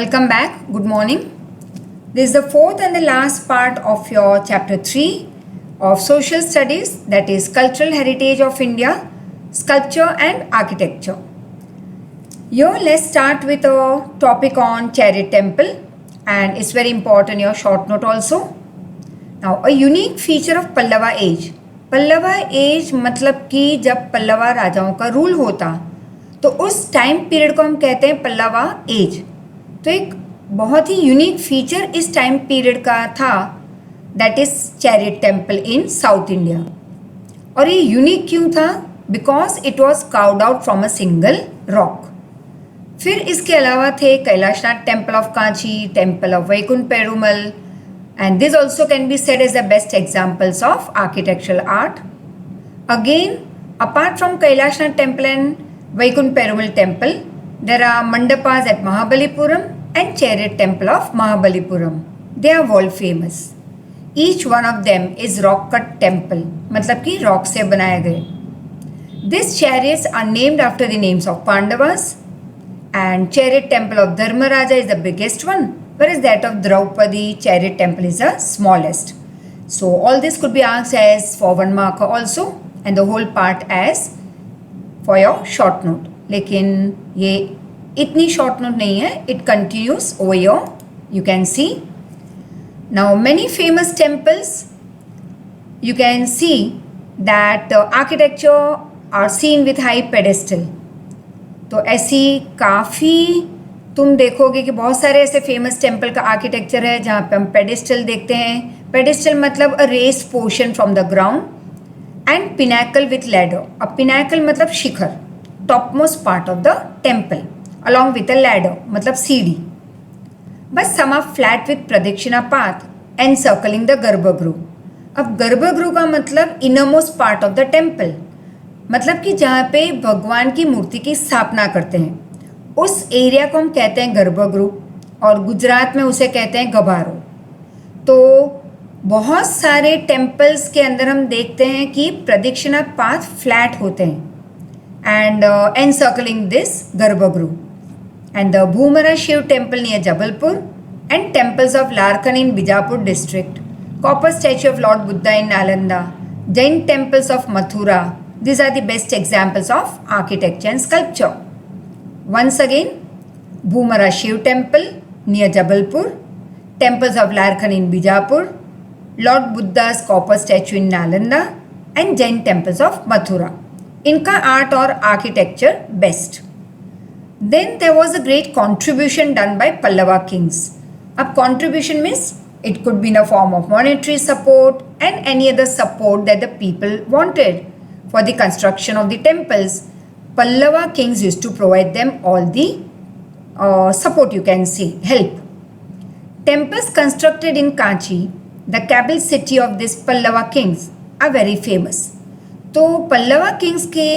Welcome back. Good morning. This is the fourth and the last part of your chapter 3 of social studies, that is cultural heritage of India, sculpture and architecture. Here let's start with a topic on Chariot Temple, and it's very important, your short note also. Now a unique feature of Pallava age. Pallava age मतलब कि जब पल्लवा राजाओं का rule होता तो उस time period को हम कहते हैं पल्लवा एज. तो एक बहुत ही यूनिक फीचर इस टाइम पीरियड का था, that is chariot temple in South India. और ये यूनिक क्यों था? Because it was carved out from a single rock. फिर इसके अलावा थे Kailashnath temple of Kanchi, temple of Vaikuntha Perumal, and this also can be said as the best examples of architectural art. Again, apart from Kailashnath temple and Vaikunth Perumal temple, there are mandapas at Mahabalipuram and chariot temple of Mahabalipuram. They are world famous. Each one of them is rock cut temple, मतलब कि rock से बनाए गए. These chariots are named after the names of Pandavas, and chariot temple of Dharmaraja is the biggest one, whereas that of Draupadi chariot temple is the smallest. So all this could be asked as for one marker also, and the whole part as for your short note. लेकिन ये इतनी short note नहीं है, it continues over here. You can see. Now many famous temples, you can see that architecture are seen with high pedestal. तो ऐसी काफ़ी तुम देखोगे कि बहुत सारे ऐसे फेमस टेम्पल का आर्किटेक्चर है जहाँ पे हम पेडिस्टल देखते हैं. पेडिस्टल मतलब a raised portion from the ground, and pinnacle with ladder. अब पिनाकल मतलब शिखर, top most part of the temple, along with a ladder मतलब सीढ़ी. बस some are flat with pradakshina path and circling the garbhagriha. अब गर्भगृह का मतलब innermost part of the temple, मतलब कि जहाँ पे भगवान की मूर्ति की स्थापना करते हैं उस एरिया को हम कहते हैं गर्भगृह, और गुजरात में उसे कहते हैं गबारो. तो बहुत सारे टेम्पल्स के अंदर हम देखते हैं कि प्रदक्षिणा पाथ फ्लैट होते हैं and encircling this garbhagriha. And the Bhumara Shiva temple near Jabalpur and temples of Ladkhan in Bijapur district, copper statue of Lord Buddha in Nalanda, Jain temples of Mathura. These are the best examples of architecture and sculpture. Once again, Bhumara Shiv Temple near Jabalpur, temples of Larkhan in Bijapur, Lord Buddha's copper statue in Nalanda, and Jain temples of Mathura. इनका art और architecture best. Then there was a great contribution done by Pallava kings. अब contribution means it could be in a form of monetary support and any other support that the people wanted for the construction of the temples. Pallava kings used to provide them all the support, you can say, help. Temples constructed in Kanchi, the capital city of these Pallava kings, are very famous. तो Pallava Kings के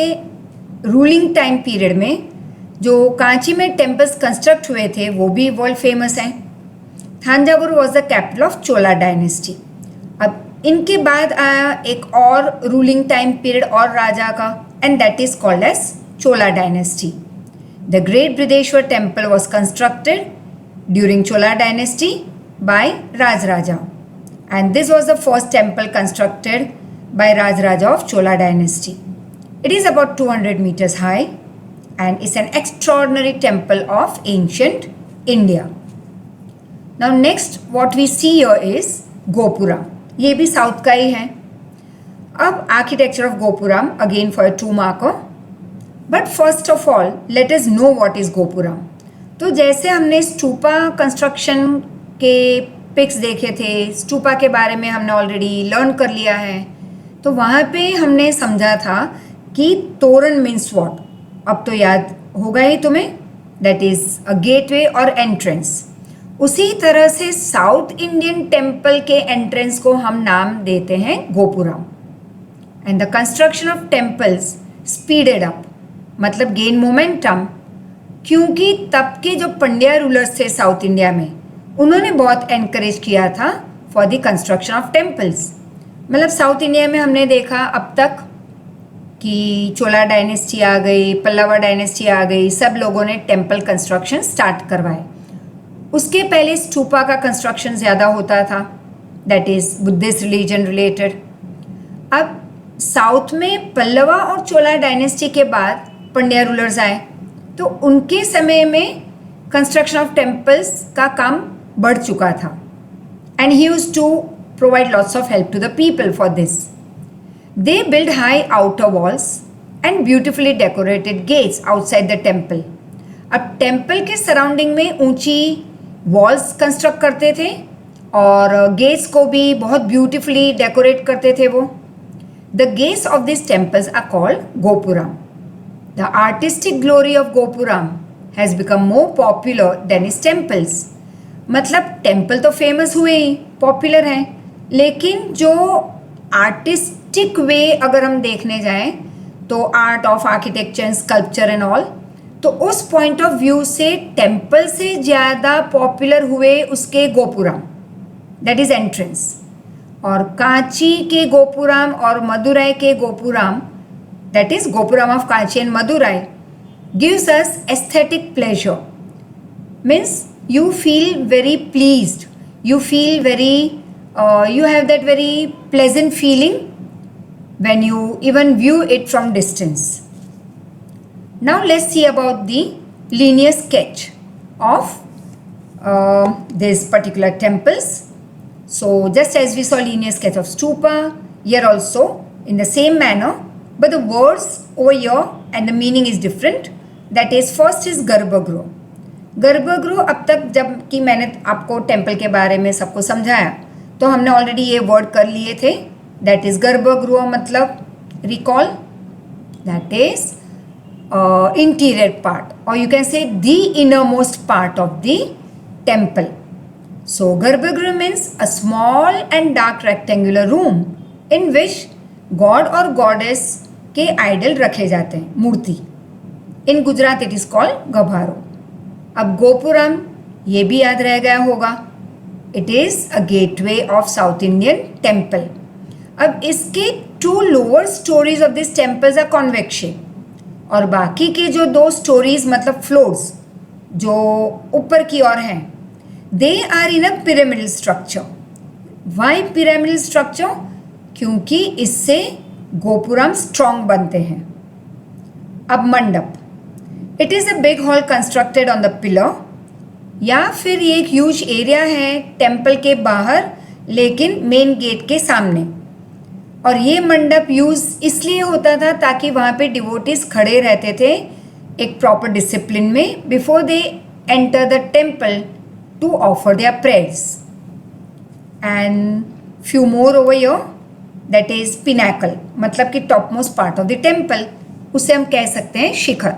ruling time period में जो कांची में temples construct हुए थे वो भी world famous हैं. Thanjavur was the capital of Chola dynasty. अब इनके बाद आया एक और रूलिंग टाइम पीरियड और राजा का, and that is called as Chola dynasty. The great Brihadeshwara temple was constructed during Chola dynasty by Rajaraja, and this was the first temple constructed by Rajaraja of Chola dynasty. It is about 200 meters high and is an extraordinary temple of ancient India. Now next what we see here is Gopura. ये भी south का ही है. अब architecture of gopuram again for 2 marker. But first of all let us know what is gopuram. तो जैसे हमने stupa construction के pics देखे थे, स्टूपा के बारे में हमने ऑलरेडी लर्न कर लिया है, तो वहाँ पे हमने समझा था कि तोरण मीन्स व्हाट. अब तो याद होगा ही तुम्हें, दैट इज अ गेटवे और एंट्रेंस. उसी तरह से साउथ इंडियन टेम्पल के एंट्रेंस को हम नाम देते हैं gopuram. And the construction of temples speeded up, मतलब गेन मोमेंटम, क्योंकि तब के जो पंड्या रूलर्स थे साउथ इंडिया में उन्होंने बहुत एनकरेज किया था for the construction of temples. मतलब साउथ इंडिया में हमने देखा अब तक कि चोला डायनेस्टी आ गई, पल्लवा डायनेस्टी आ गई, सब लोगों ने टेम्पल कंस्ट्रक्शन स्टार्ट करवाए. उसके पहले स्तूपा का कंस्ट्रक्शन ज़्यादा होता था, that is Buddhist religion related. अब साउथ में पल्लवा और चोला डायनेस्टी के बाद पंड्या रूलर्स आए, तो उनके समय में कंस्ट्रक्शन ऑफ टेम्पल्स का काम बढ़ चुका था, and he used to provide lots of help to the people for this. They build high outer walls and beautifully decorated gates outside the temple. अब टेम्पल के सराउंडिंग में ऊंची वॉल्स कंस्ट्रक्ट करते थे और गेट्स को भी बहुत ब्यूटिफुली डेकोरेट करते थे वो। The gates of this temples are called gopuram. The artistic glory of gopuram has become more popular than is temples. मतलब टेम्पल तो फेमस हुए ही, पॉपुलर हैं, लेकिन जो आर्टिस्टिक वे अगर हम देखने जाएं तो art of architecture, sculpture and all, तो उस पॉइंट ऑफ व्यू से टेम्पल से ज़्यादा पॉपुलर हुए उसके गोपुरम, दैट इज एंट्रेंस। और कांची के गोपुरम और मदुराई के gopuram, that is gopuram of Kanchi and Madurai, gives us aesthetic pleasure. Means you feel very pleased, you feel very you have that very pleasant feeling when you even view it from distance. Now let's see about the linear sketch of these particular temples. So just as we saw linear sketch of stupa, here also in the same manner, but the words over here and the meaning is different. That is, first is Garbhagruha. गर्भगृह, अब तक जब कि मैंने आपको temple के बारे में सबको समझाया तो हमने ऑलरेडी ये वर्ड कर लिए थे, दैट इज गर्भगृह मतलब recall, that is interior part or you can say the inner most part of the temple. So garbhagriha means a small and dark rectangular room in which god or goddess के idol रखे जाते हैं, मूर्ति. In Gujarat it is called gabharo. अब गोपुरम ये भी याद रह गया होगा, it is a gateway of south Indian temple. अब इसके 2 lower storeys of this temples are convex shape और बाकी के जो 2 स्टोरीज मतलब फ्लोर्स जो ऊपर की ओर हैं, they are in a pyramidal structure. Why pyramidal structure? क्योंकि इससे गोपुरम स्ट्रॉन्ग बनते हैं. अब mandapa, it is a big hall constructed on the pillar, या फिर ये एक ह्यूज एरिया है टेम्पल के बाहर लेकिन मेन गेट के सामने. और ये मंडप यूज़ इसलिए होता था ताकि वहाँ पे डिवोटीज खड़े रहते थे एक प्रॉपर डिसिप्लिन में before they enter the temple to offer their prayers. And few more over here, that is pinnacle, मतलब कि top most part of the temple, उसे हम कह सकते हैं शिखर.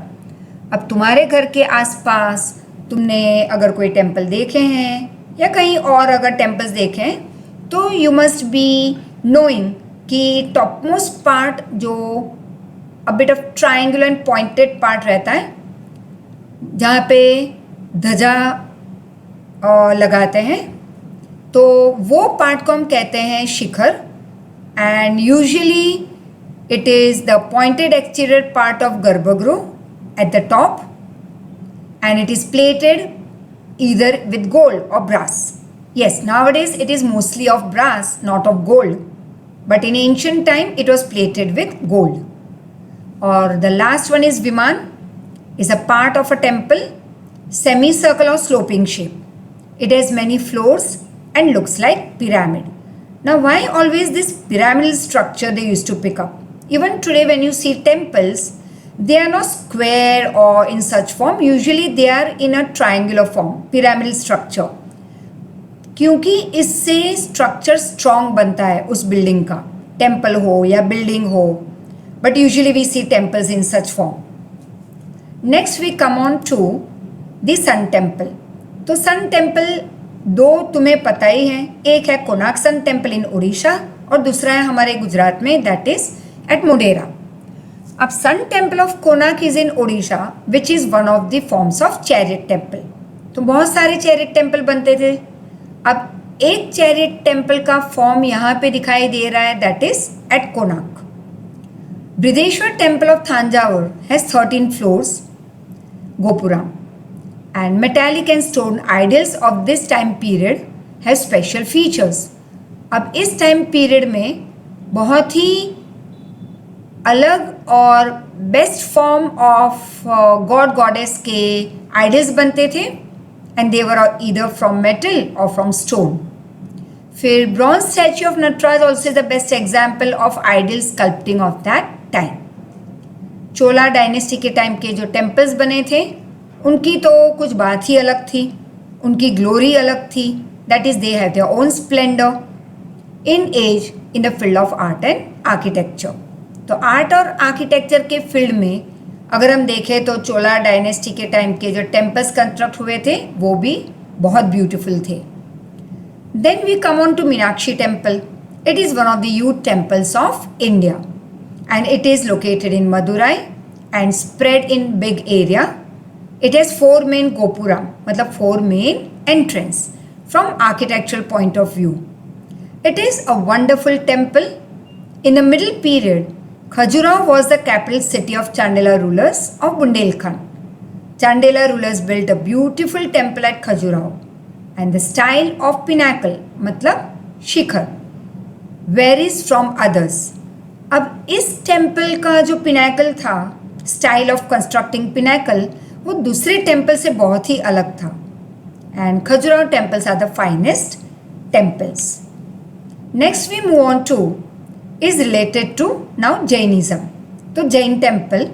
अब तुम्हारे घर के आसपास तुमने अगर कोई टेम्पल देखे हैं या कहीं और अगर टेम्पल्स देखे हैं तो यू मस्ट बी नोइंग कि टॉप मोस्ट पार्ट जो a bit of triangular and pointed part रहता है जहाँ पे ध्वजा लगाते हैं, तो वो पार्ट को हम कहते हैं शिखर. And usually it is the pointed exterior part of garbhagriha at the top, and it is plated either with gold or brass. Yes, nowadays it is mostly of brass, not of gold, but in ancient time it was plated with gold. Or the last one is Viman, is a part of a temple, semicircle or sloping shape. It has many floors and looks like pyramid. Now why always this pyramidal structure they used to pick up? Even today when you see temples, they are not square or in such form, usually they are in a triangular form, pyramidal structure. क्योंकि इससे structure strong बनता है उस building का, temple हो या building हो, but usually we see temples in such form. Next we come on to the sun temple. तो सन टेम्पल 2 तुम्हें पता ही हैं, एक है Konark sun temple in Orissa और दूसरा है हमारे गुजरात में, दैट इज एट मोढेरा. अब sun temple of Konark is in Odisha which is one of the forms of chariot temple. तो बहुत सारे चैरियट टेम्पल बनते थे. अब एक चैरियट टेम्पल का फॉर्म यहाँ पे दिखाई दे रहा है, that is at Konark. Brihadeshwara temple of Thanjavur has 13 floors, gopuram, and metallic and stone idols of this time period have special features. अब इस टाइम पीरियड में बहुत ही अलग और best form of god goddess के आइडल्स बनते थे and they were either from metal और फ्रॉम स्टोन. फिर bronze statue of Nataraja also is the best example of idol sculpting of that time. Chola dynasty के टाइम के जो टेम्पल्स बने थे उनकी तो कुछ बात ही अलग थी, उनकी ग्लोरी अलग थी. That is they have their own splendour in age in the field of art and architecture. तो आर्ट और आर्किटेक्चर के फील्ड में अगर हम देखें तो चोला डायनेस्टी के टाइम के जो टेम्पल्स कंस्ट्रक्ट हुए थे वो भी बहुत ब्यूटीफुल थे. Then we come on to Meenakshi temple. It is one of the youth temples of India and it is located in Madurai and spread in big area. It has 4 main gopura, मतलब 4 main entrance from architectural point of view. It is a wonderful temple. In the middle period, Khajuraho was the capital city of Chandela rulers of Bundelkhand. Chandela rulers built a beautiful temple at Khajuraho and the style of pinnacle, मतलब शिखर, varies from others. अब इस temple का जो Pinnacle था, style of constructing Pinnacle, वो दूसरे temple से बहुत ही अलग था. And Khajuraho temples are the finest temples. Next we move on to is related to now Jainism. तो जैन टेम्पल,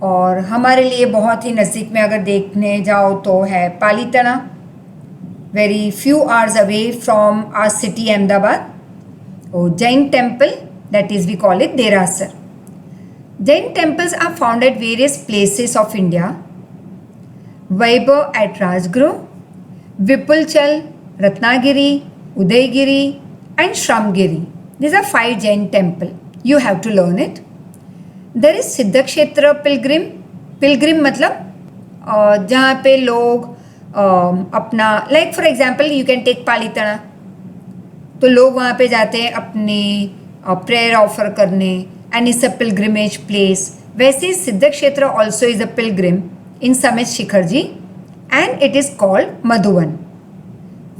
और हमारे लिए बहुत ही नज़दीक में अगर देखने जाओ तो है Palitana, very few hours away from our city Ahmedabad. और Jain temple, that is we call it Derasar. Jain temples are found at various places of India. Vaibhav at Rajgruh, Vipulchal, Ratnagiri, Udaygiri and Shramgiri. These are 5 Jain temples. You have to learn it. There is Siddhakshetra pilgrim. Pilgrim मतलब जहाँ पे लोग अपना, like for example you can take Palitana, तो लोग वहाँ पे जाते हैं अपनी प्रेयर ऑफर करने and it's a pilgrimage place. वैसे Siddha Kshetra also is a pilgrim in Sammed Shikhar ji and it is called Madhuban.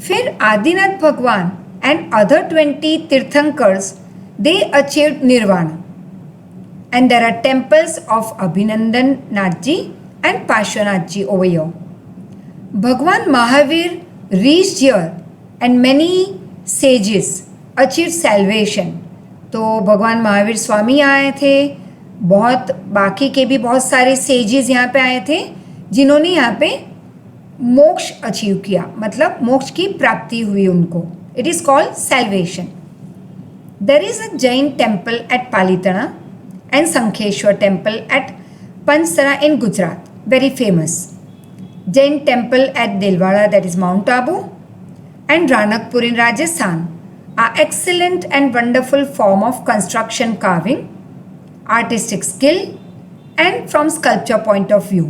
फिर Adinath Bhagwan and other 20 tirthankars they achieved nirvana and there are temples of Abhinandan Nath ji and Parshwanath ji over here. Bhagwan Mahavir reached here and many sages achieved salvation. तो भगवान महावीर स्वामी आए थे, बहुत बाकी के भी बहुत सारे सेजेस यहाँ पे आए थे जिन्होंने यहाँ पे मोक्ष अचीव किया, मतलब मोक्ष की प्राप्ति हुई उनको. It is called salvation. There is a Jain temple at Palitana and Shankheshwar temple at Panchtara in Gujarat, very famous. Jain temple at Dilwara, that is Mount Abu, and Ranakpur in Rajasthan are excellent and wonderful form of construction carving, artistic skill and from sculpture point of view.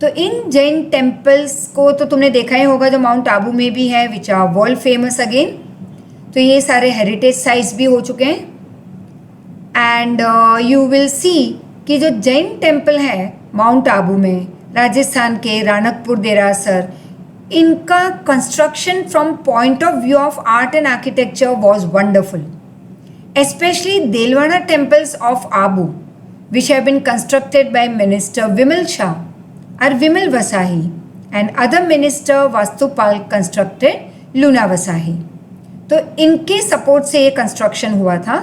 तो इन Jain temples को तो तुमने देखा ही होगा जो mount Abu में भी है, which are world famous again. तो ये सारे हेरिटेज साइट्स भी हो चुके हैं. एंड यू विल सी कि जो जैन टेम्पल है माउंट आबू में, राजस्थान के राणकपुर देरासर, इनका construction from point of view of art and architecture was wonderful. Especially Delwara temples of Abu which have been constructed by minister Vimal Shah और Vimal Vasahi and other minister Vastupal constructed Luna Vasahi. तो इनके सपोर्ट से ये कंस्ट्रक्शन हुआ था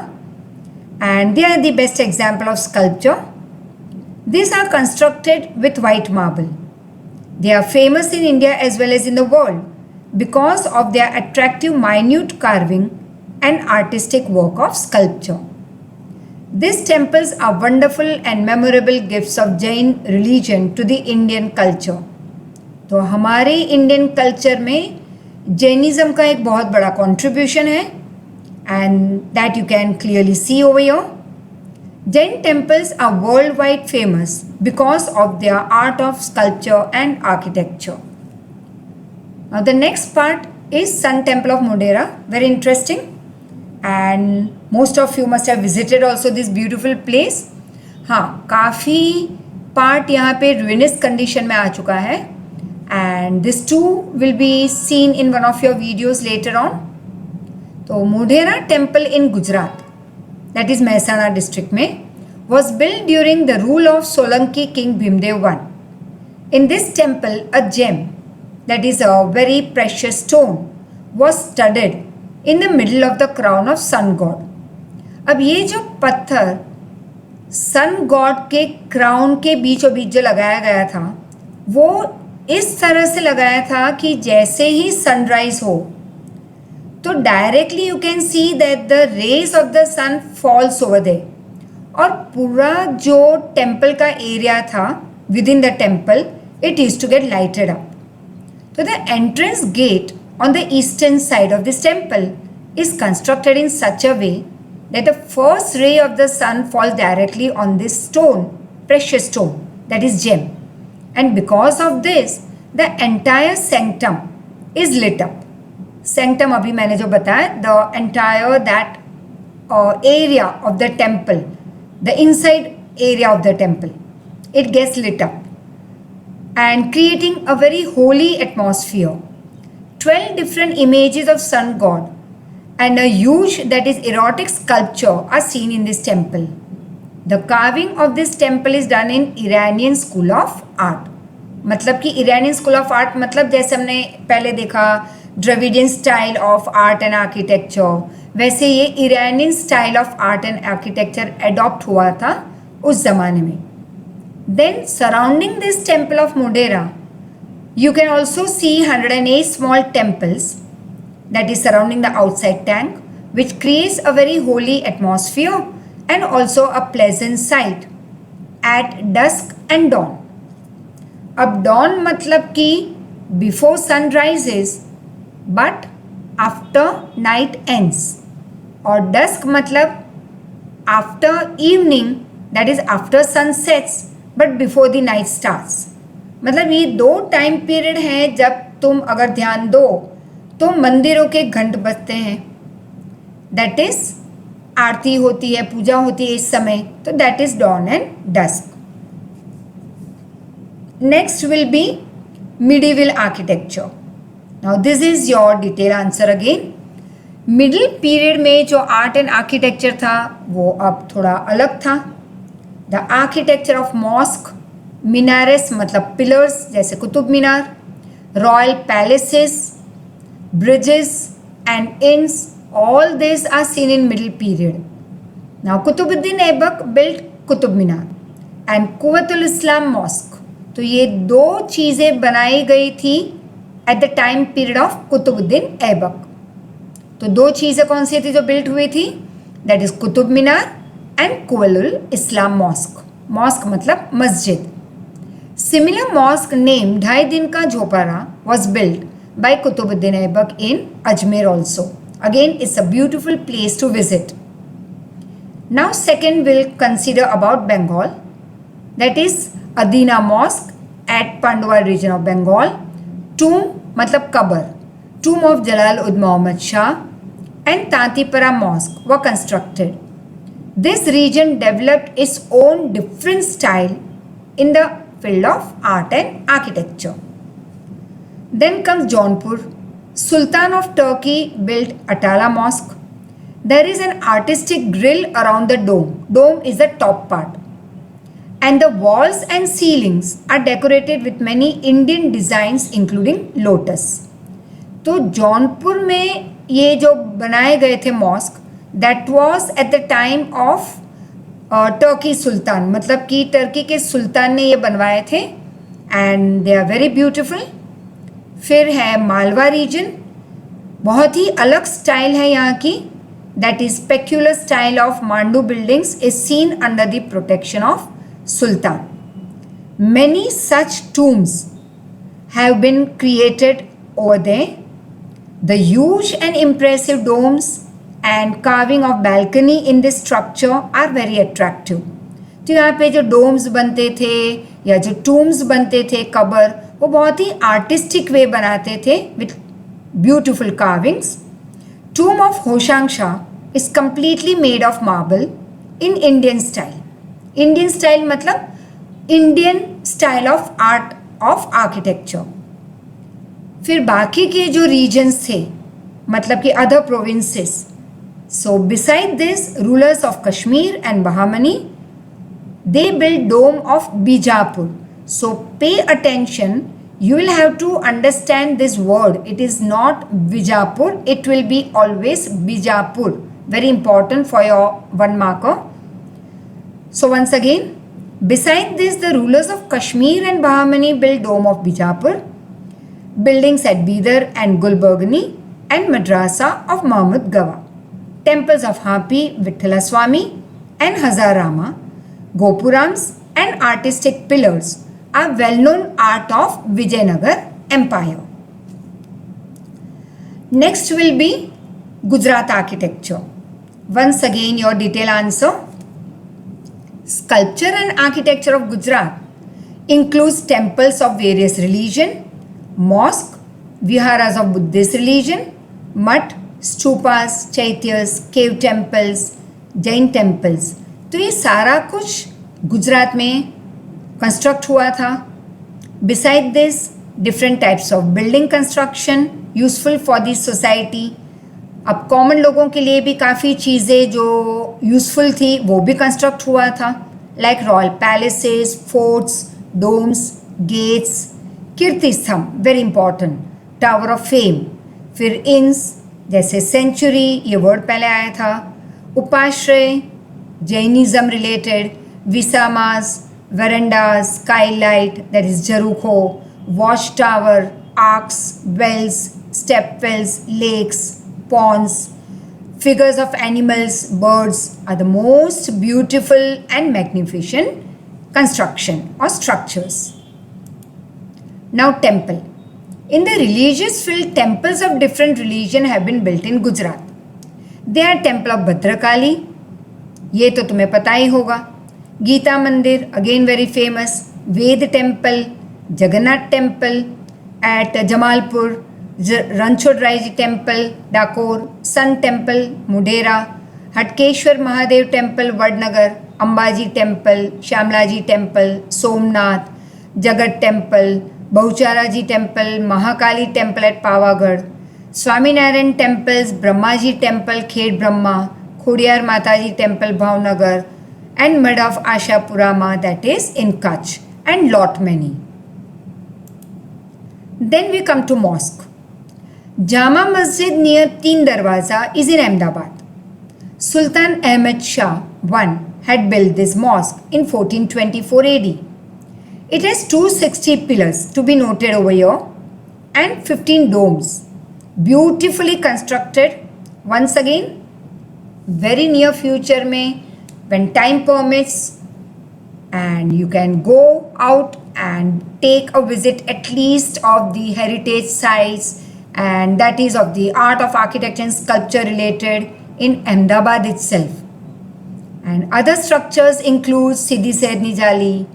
and they are the best example of sculpture. This are constructed with white marble. They are famous in India as well as in the world because of their attractive minute carving and artistic work of sculpture. These temples are wonderful and memorable gifts of Jain religion to the Indian culture. तो हमारे Indian culture में Jainism का एक बहुत बड़ा contribution है and that you can clearly see over here. Jain temples are worldwide famous because of their art of sculpture and architecture. Now the next part is Sun Temple of Modhera, very interesting, and most of you must have visited also this beautiful place. हाँ, काफ़ी part यहाँ पे ruinous condition में आ चुका है and this too will be seen in one of your videos later on. तो Modhera temple in Gujarat, that is Mehsana district में, was built during the rule of Solanki king Bhimdev I. In this temple, a gem, that is a very precious stone, was studded in the middle of the crown of sun god. अब ये जो पत्थर sun god के crown के बीचों बीच जो लगाया गया था, वो इस तरह से लगाया था कि जैसे ही सनराइज हो तो directly you can see that the rays of the sun falls over there, और पूरा जो टेम्पल का एरिया था within the temple it used to get lighted up. तो the entrance gate on the eastern side of this temple is constructed in such a way that the first ray of the sun falls directly on this stone, precious stone, that is gem. And because of this, the entire sanctum is lit up. Sanctum अभी मैंने जो बताया, the entire that area of the temple, the inside area of the temple, it gets lit up and creating a very holy atmosphere. 12 different images of sun god and a huge, that is erotic sculpture, are seen in this temple. The carving of this temple is done in Iranian school of art. मतलब कि Iranian school of art मतलब जैसे हमने पहले देखा Dravidian style of art and architecture, वैसे ये Iranian style of art and architecture adopt हुआ था उस ज़माने में. Then surrounding this temple of Modhera, you can also see 108 small temples, that is surrounding the outside tank, which creates a very holy atmosphere and also a pleasant sight at dusk and dawn. अब dawn मतलब कि before sun rises but after night ends, और dusk मतलब after evening, that is after sun sets but before the night starts. मतलब ये दो time period हैं जब तुम अगर ध्यान दो तो मंदिरों के घंट बजते हैं, दैट इज आरती होती है, पूजा होती है इस समय, तो that is dawn and dusk. Next will be medieval architecture. Now this is your detail answer again. Middle period में जो आर्ट एंड आर्किटेक्चर था वो अब थोड़ा अलग था. The architecture of mosque, minares मतलब pillars जैसे Qutub Minar, royal palaces, bridges and inns, all these are seen in middle period. Now Qutbuddin Aibak built Qutub Minar and Quwwatul Islam Mosque. तो ये दो चीज़ें बनाई गई थी at the time period of Qutbuddin Aibak. तो दो चीज़ें कौन सी थी जो बिल्ट हुई थी? That is Qutub Minar and Quwwatul Islam Mosque. Mosque मतलब मस्जिद. Similar mosque named ढाई दिन का झोपड़ा was built by Qutbuddin Aibak in Ajmer also. Again, it's a beautiful place to visit. Now second we'll consider about Bengal. That is Adina Mosque at Pandwa region of Bengal. Tomb मतलब cover, tomb of Jalal ud Muhammad Shah and Tantipara Mosque were constructed. This region developed its own different style in the field of art and architecture. Then comes Jaunpur. Sultan of Turkey built Atala Mosque. There is an artistic grill around the dome. Dome is the top part. And the walls and ceilings are decorated with many Indian designs including lotus. तो जौनपुर में ये जो बनाए गए थे mosque, that was at the time of Turkey sultan, मतलब कि Turkey के सुल्तान ने ये बनवाए थे and they are very beautiful. फिर है मालवा रीजन, बहुत ही अलग स्टाइल है यहाँ की, that is peculiar style of Mandu buildings is seen under the protection of sultan. Many such tombs have been created over there. The huge and impressive domes and carving of balcony in this structure are very attractive. तो यहाँ पे जो डोम्स बनते थे या जो tombs बनते थे कबर, वो बहुत ही आर्टिस्टिक वे बनाते थे with beautiful carvings. Tomb of Hoshang Shah is completely made of marble in Indian style. Indian style मतलब Indian style of art of architecture. फिर बाकी के जो रीजन्स थे, मतलब कि other provinces, so beside this rulers of Kashmir and Bahmani, they built dome of Bijapur. So pay attention, you will have to understand this word. It is not Bijapur, it will be always Bijapur. Very important for your one marker. So once again, beside this, the rulers of Kashmir and Bahmani built dome of Bijapur, buildings at Bidar and Gulbargani, and madrasa of Mahmud Gawa, temples of Hampi, Vithala Swami and Hazarama, Gopurams and artistic pillars are well-known art of Vijayanagar Empire. Next will be Gujarat architecture. Once again, your detailed answer. Sculpture and architecture of Gujarat includes temples of various religion, mosque, viharas of Buddhist religion, mutt, stupas, chaityas, cave temples, Jain temples. तो ये सारा कुछ गुजरात में construct हुआ था. Beside this, different types of building construction useful for this society. अब common लोगों के लिए भी काफ़ी चीज़ें जो यूजफुल थी वो भी कंस्ट्रक्ट हुआ था, like royal palaces, forts, domes, gates, Kirti Stambh very important, tower of fame, फिर इन्स जैसे सेंचुरी, ये वर्ड पहले आया था, उपाश्रय, Jainism related, visamas, verandas, skylight, that is Jaruko, watchtower, arcs, wells, step wells, lakes, ponds, figures of animals, birds are the most beautiful and magnificent construction or structures. Now temple. In the religious field, temples of different religion have been built in Gujarat. They are temple of Bhadrakali, ये तो तुम्हें पता ही होगा, Gita Mandir again very famous, Ved temple, Jagannath temple at Jamalpur, Ranchhodrai ji temple Dakor, sun temple Modhera, Hatkeshwar Mahadev temple Vadnagar, Ambaji temple, Shamlaji temple, Somnath, Jagat temple, Bahuchara ji temple, Mahakali temple at Pavagadh, Swaminarayan temples, Brahmaji temple Khed Brahma, Khodiyar Mataji temple Bhavnagar, and mud of Ashapurama, that is in Kutch, and lot many. Then we come to mosque. Jama Masjid near Teen Darwaza is in Ahmedabad. Sultan Ahmed Shah I had built this mosque in 1424 AD. It has 260 pillars to be noted over here and 15 domes, beautifully constructed. Once again, very near future में, when time permits and you can go out and take a visit at least of the heritage sites, and that is of the art of architecture and sculpture related in Ahmedabad itself. And other structures include Siddhi Said Nijali,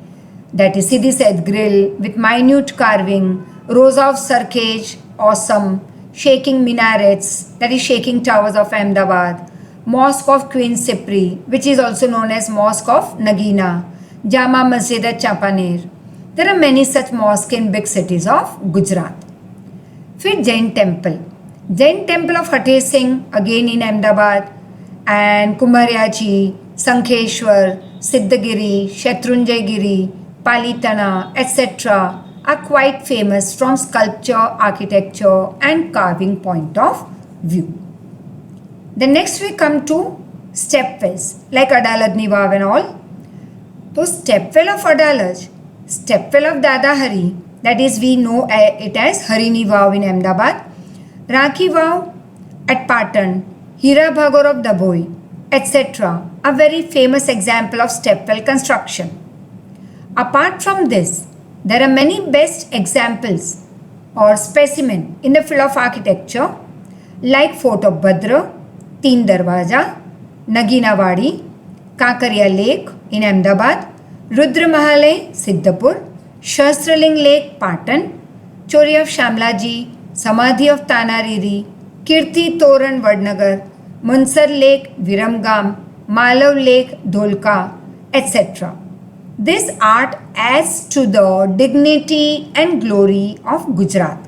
that is Siddhi Said Grill with minute carving, rows of Sarkej, awesome, shaking minarets, that is shaking towers of Ahmedabad, Mosque of Queen Sipri, which is also known as Mosque of Nagina, Jama Masjid at Champaner. There are many such mosques in big cities of Gujarat. फिर Jain Temple. Jain Temple of Fateh Singh, again in Ahmedabad, and Kumaryaji, Sankheshwar, Siddhagiri, Shatrunjayagiri, Palitana, etc. are quite famous from sculpture, architecture and carving point of view. Then next we come to stepwells like Adaladni Vav and all. So stepwell of Adalaj, stepwell of Dada Hari, that is we know it as Harini Vav in Ahmedabad, Rakhi Vav at Patan, Hira Bhagor of Dabhoi, etc. a very famous example of stepwell construction. Apart from this, there are many best examples or specimen in the field of architecture like Fort of Bhadra, Teen Darwaza, Naginawadi, Kakaria Lake in Ahmedabad, Rudra Mahalay, Siddhapur, Shastraling Lake, Patan, Chori of Shamlaji, Samadhi of Tanariri, Kirti Toran, Vadnagar, Munsar Lake, Viramgam, Malav Lake, Dholka, etc. This art adds to the dignity and glory of Gujarat.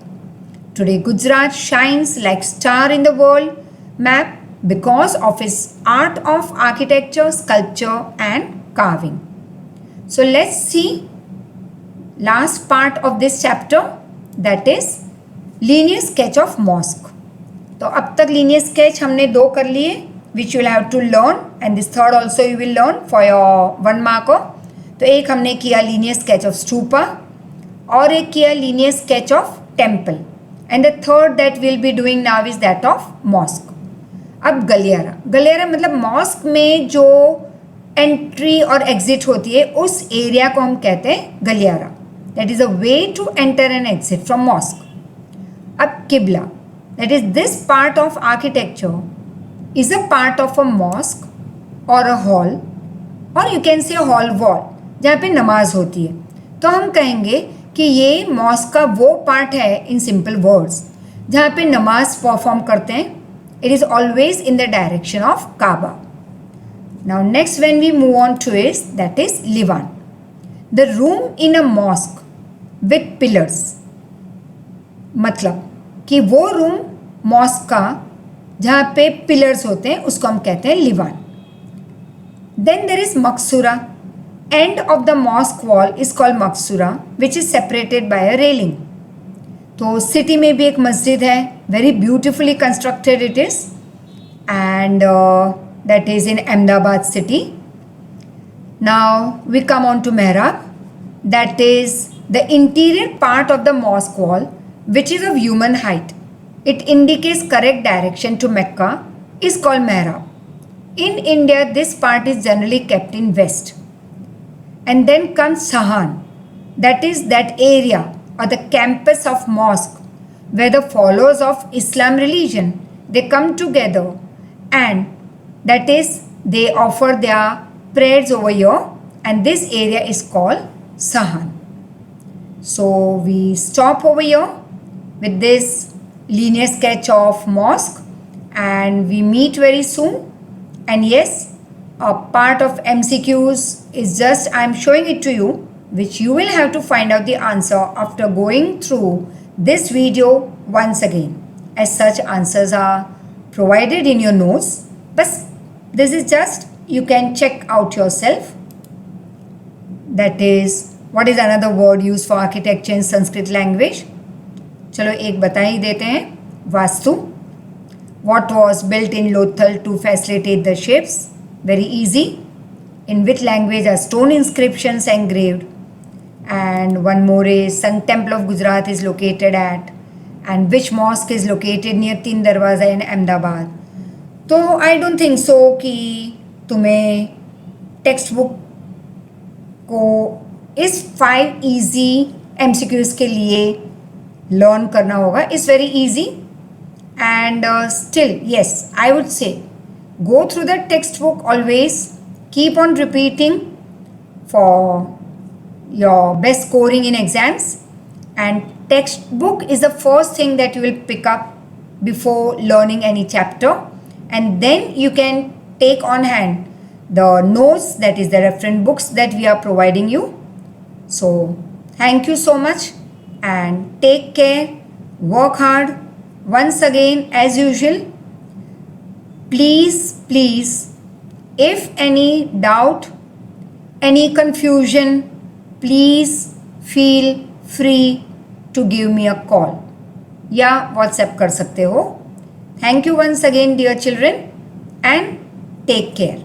Today, Gujarat shines like star in the world map because of its art of architecture, sculpture and carving. So let's see last part of this chapter, that is linear sketch of mosque. तो अब तक linear sketch हमने 2 कर लिए, which you will have to learn, and this third also you will learn for your 1 marker. तो एक हमने किया linear sketch of stupa और एक किया linear sketch of temple, and the third that we'll be doing now is that of mosque. अब गलियारा, गलियारा मतलब मॉस्क में जो एंट्री और एग्जिट होती है उस एरिया को हम कहते हैं गलियारा. That is a way to enter and exit from mosque. अब किबला, that is this part of architecture is a part of a mosque और अ हॉल, और you can say hall wall जहाँ पे नमाज होती है. तो हम कहेंगे कि ये मॉस्क का वो पार्ट है इन सिंपल वर्ड्स जहाँ पे नमाज परफॉर्म करते हैं. It is always in the direction of Kaaba. Now next when we move on to is that is Livan. The room in a mosque with pillars. मतलब कि वो room mask का जहाँ पे पिलर्स होते हैं उसको हम कहते हैं लिवान. Then there is Maksura. End of the mosque wall is called Maksura, which is separated by a railing. तो सिटी में भी एक मस्जिद है, very beautifully constructed it is, and that is in Ahmedabad city. Now we come on to mehrab, that is the interior part of the mosque wall which is of human height. It indicates correct direction to Mecca, is called mehrab. In India this part is generally kept in west. And then comes Sahan, that is that area or the campus of mosque where the followers of Islam religion they come together, and that is they offer their prayers over here, and this area is called Sahan. So we stop over here with this linear sketch of mosque, and we meet very soon. And yes, a part of MCQs is just I am showing it to you, which you will have to find out the answer after going through this video once again, as such answers are provided in your notes. But this is just you can check out yourself. That is, what is another word used for architecture in Sanskrit language? चलो एक बता ही देते हैं, vastu. What was built in Lothal to facilitate the ships? Very easy. In which language are stone inscriptions engraved? And one more is Sun Temple of Gujarat is located at, and which mosque is located near Teen Darwaza in Ahmedabad. तो I don't think so कि तुम्हें text book को इस 5 easy MCQs के लिए learn करना होगा. It's very easy, and still yes, I would say go through the textbook always, keep on repeating for your best scoring in exams, and textbook is the first thing that you will pick up before learning any chapter, and then you can take on hand the notes, that is the reference books that we are providing you. So thank you so much and take care, work hard. Once again, as usual, please, if any doubt, any confusion, please feel free to give me a call या WhatsApp कर सकते हो. Thank you once again, dear children, and take care.